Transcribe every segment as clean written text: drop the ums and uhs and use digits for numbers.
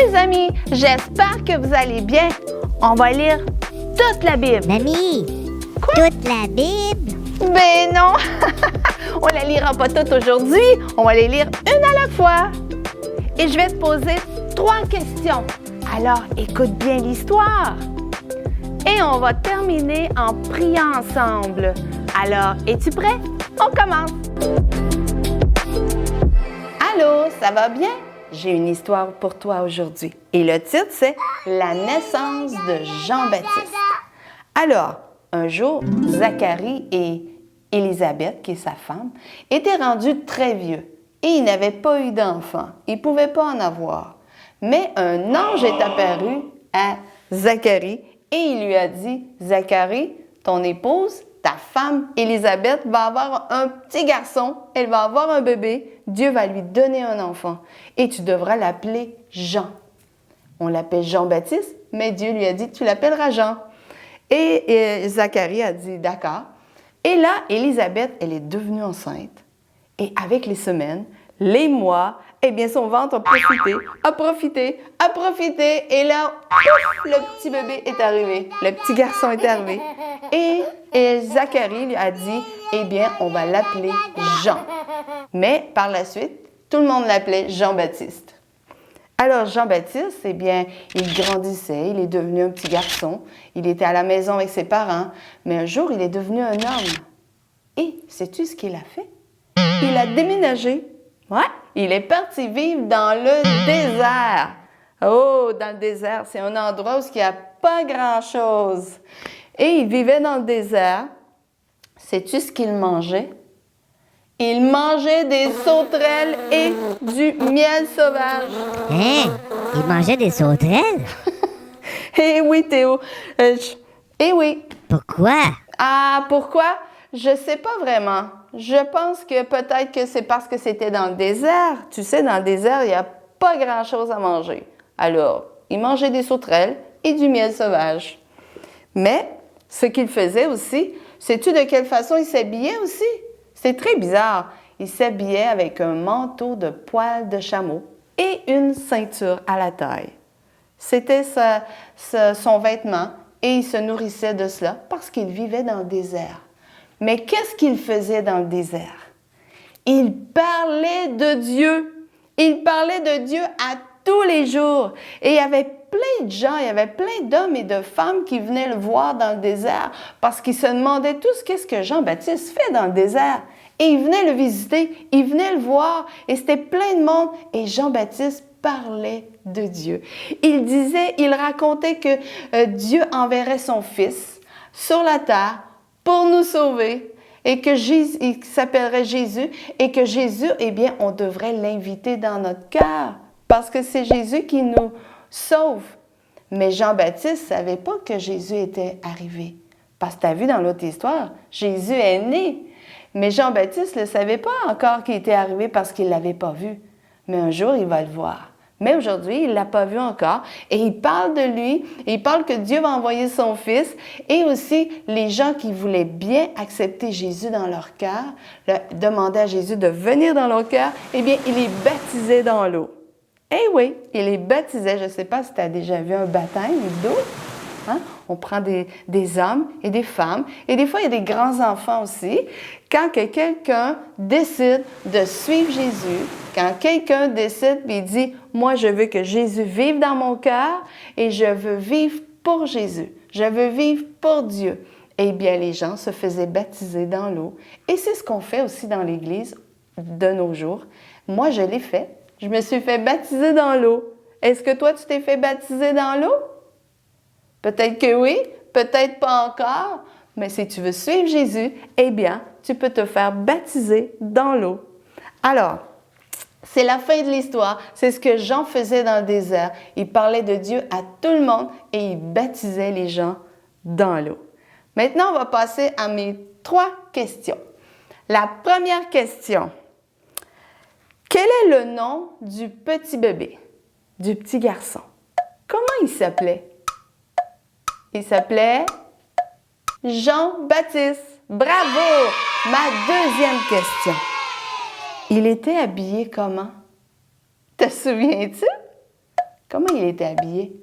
les amis, j'espère que vous allez bien. On va lire toute la Bible. Mamie, Quoi? toute la Bible? Ben non, on la lira pas toute aujourd'hui, on va les lire une à la fois. Et je vais te poser 3 questions. Alors, écoute bien l'histoire. Et on va terminer en priant ensemble. Alors, es-tu prêt? On commence. Allô, ça va bien? J'ai une histoire pour toi aujourd'hui. Et le titre, c'est « La naissance de Jean-Baptiste ». Alors, un jour, Zacharie et Élisabeth, qui est sa femme, étaient rendus très vieux et ils n'avaient pas eu d'enfant. Ils ne pouvaient pas en avoir. Mais un ange est apparu à Zacharie et il lui a dit « Zacharie, ton épouse, ta femme Élisabeth va avoir un petit garçon, elle va avoir un bébé, Dieu va lui donner un enfant et tu devras l'appeler Jean. » On l'appelle Jean-Baptiste, mais Dieu lui a dit « Tu l'appelleras Jean. » Et Zacharie a dit « D'accord. » Et là, Élisabeth, elle est devenue enceinte. Et avec les semaines, les mois, eh bien, son ventre a profité. Et là, pouf, le petit bébé est arrivé. Le petit garçon est arrivé. Et Zacharie lui a dit, eh bien, on va l'appeler Jean. Mais par la suite, tout le monde l'appelait Jean-Baptiste. Alors, Jean-Baptiste, eh bien, il grandissait, il est devenu un petit garçon. Il était à la maison avec ses parents. Mais un jour, il est devenu un homme. Et sais-tu ce qu'il a fait? Il a déménagé. Ouais, il est parti vivre dans le désert. Oh, dans le désert, c'est un endroit où il n'y a pas grand-chose. Et il vivait dans le désert. Sais-tu ce qu'il mangeait? Il mangeait des sauterelles et du miel sauvage. Hein? Il mangeait des sauterelles? Eh oui, Théo. Eh oui. Pourquoi? Ah, pourquoi? Je sais pas vraiment. Je pense que peut-être que c'est parce que c'était dans le désert. Tu sais, dans le désert, il n'y a pas grand-chose à manger. Alors, il mangeait des sauterelles et du miel sauvage. Mais, ce qu'il faisait aussi, sais-tu de quelle façon il s'habillait aussi? C'est très bizarre. Il s'habillait avec un manteau de poils de chameau et une ceinture à la taille. C'était son vêtement et il se nourrissait de cela parce qu'il vivait dans le désert. Mais qu'est-ce qu'il faisait dans le désert? Il parlait de Dieu. Il parlait de Dieu à tous les jours. Et il y avait plein de gens, il y avait plein d'hommes et de femmes qui venaient le voir dans le désert parce qu'ils se demandaient tous qu'est-ce que Jean-Baptiste fait dans le désert. Et ils venaient le visiter, ils venaient le voir et c'était plein de monde. Et Jean-Baptiste parlait de Dieu. Il racontait que Dieu enverrait son Fils sur la terre pour nous sauver et que Jésus, il s'appellerait Jésus et que Jésus, eh bien, on devrait l'inviter dans notre cœur parce que c'est Jésus qui nous sauve. Mais Jean-Baptiste ne savait pas que Jésus était arrivé. Parce que tu as vu dans l'autre histoire, Jésus est né. Mais Jean-Baptiste ne savait pas encore qu'il était arrivé parce qu'il ne l'avait pas vu. Mais un jour, il va le voir. Mais aujourd'hui, il ne l'a pas vu encore. Et il parle de lui, et il parle que Dieu va envoyer son Fils. Et aussi, les gens qui voulaient bien accepter Jésus dans leur cœur, demandaient à Jésus de venir dans leur cœur, eh bien, il les baptisait dans l'eau. Eh oui, il les baptisait. Je ne sais pas si tu as déjà vu un baptême d'eau. Hein? On prend des hommes et des femmes. Et des fois, il y a des grands-enfants aussi. Quand quelqu'un décide de suivre Jésus, quand quelqu'un décide et dit « Moi, je veux que Jésus vive dans mon cœur et je veux vivre pour Jésus. Je veux vivre pour Dieu. » Eh bien, les gens se faisaient baptiser dans l'eau. Et c'est ce qu'on fait aussi dans l'Église de nos jours. Moi, je l'ai fait. Je me suis fait baptiser dans l'eau. Est-ce que toi, tu t'es fait baptiser dans l'eau? Peut-être que oui, peut-être pas encore, mais si tu veux suivre Jésus, eh bien, tu peux te faire baptiser dans l'eau. Alors, c'est la fin de l'histoire. C'est ce que Jean faisait dans le désert. Il parlait de Dieu à tout le monde et il baptisait les gens dans l'eau. Maintenant, on va passer à mes 3 questions. La première question. Quel est le nom du petit bébé, du petit garçon? Comment il s'appelait? Il s'appelait Jean-Baptiste. Bravo! Ma deuxième question. Il était habillé comment? Te souviens-tu? Comment il était habillé?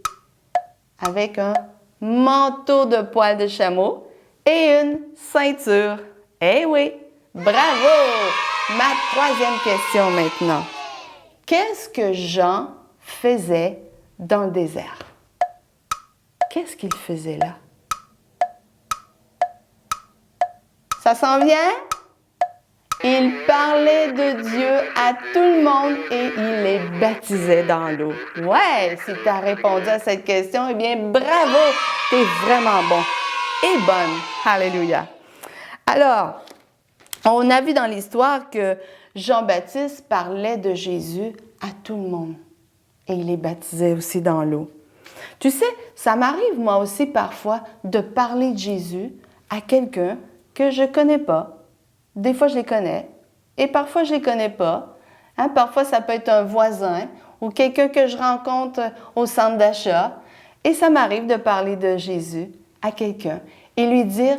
Avec un manteau de poils de chameau et une ceinture. Eh oui, bravo! Ma troisième question maintenant. Qu'est-ce que Jean faisait dans le désert? Qu'est-ce qu'il faisait là? Ça s'en vient? Il parlait de Dieu à tout le monde et il les baptisait dans l'eau. Ouais, si tu as répondu à cette question, eh bien, bravo! T'es vraiment bon et bonne. Alléluia. Alors, on a vu dans l'histoire que Jean-Baptiste parlait de Jésus à tout le monde et il les baptisait aussi dans l'eau. Tu sais, ça m'arrive moi aussi parfois de parler de Jésus à quelqu'un que je ne connais pas. Des fois, je les connais et parfois, je ne les connais pas. Hein, parfois, ça peut être un voisin ou quelqu'un que je rencontre au centre d'achat. Et ça m'arrive de parler de Jésus à quelqu'un et lui dire,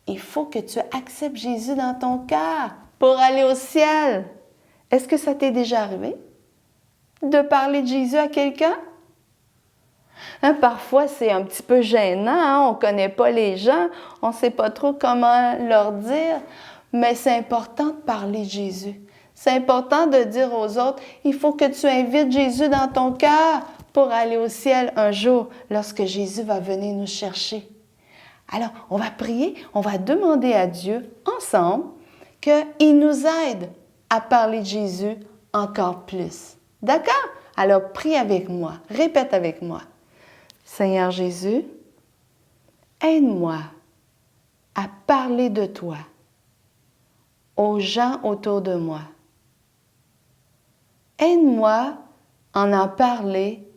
il faut que tu acceptes Jésus dans ton cœur pour aller au ciel. Est-ce que ça t'est déjà arrivé de parler de Jésus à quelqu'un? Hein, parfois, c'est un petit peu gênant, hein? On ne connaît pas les gens, on ne sait pas trop comment leur dire, mais c'est important de parler de Jésus. C'est important de dire aux autres, il faut que tu invites Jésus dans ton cœur pour aller au ciel un jour lorsque Jésus va venir nous chercher. Alors, on va prier, on va demander à Dieu ensemble qu'il nous aide à parler de Jésus encore plus. D'accord? Alors, prie avec moi, répète avec moi. Seigneur Jésus, aide-moi à parler de toi aux gens autour de moi. Aide-moi à en parler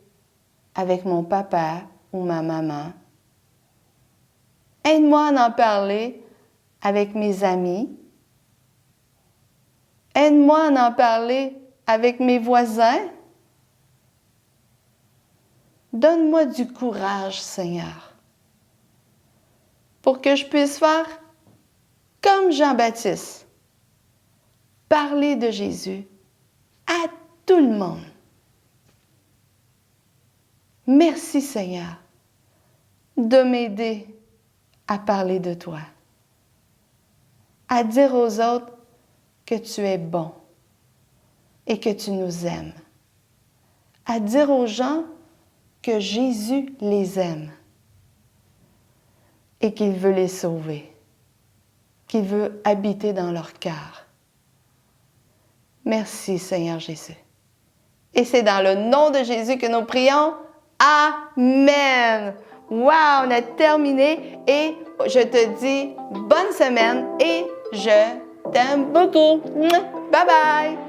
avec mon papa ou ma maman. Aide-moi à en parler avec mes amis. Aide-moi à en parler avec mes voisins. Donne-moi du courage, Seigneur, pour que je puisse faire comme Jean-Baptiste, parler de Jésus à tout le monde. Merci, Seigneur, de m'aider à parler de toi, à dire aux autres que tu es bon et que tu nous aimes, à dire aux gens que Jésus les aime et qu'il veut les sauver, qu'il veut habiter dans leur cœur. Merci, Seigneur Jésus. Et c'est dans le nom de Jésus que nous prions. Amen. Wow, on a terminé et je te dis bonne semaine et je t'aime beaucoup. Bye bye.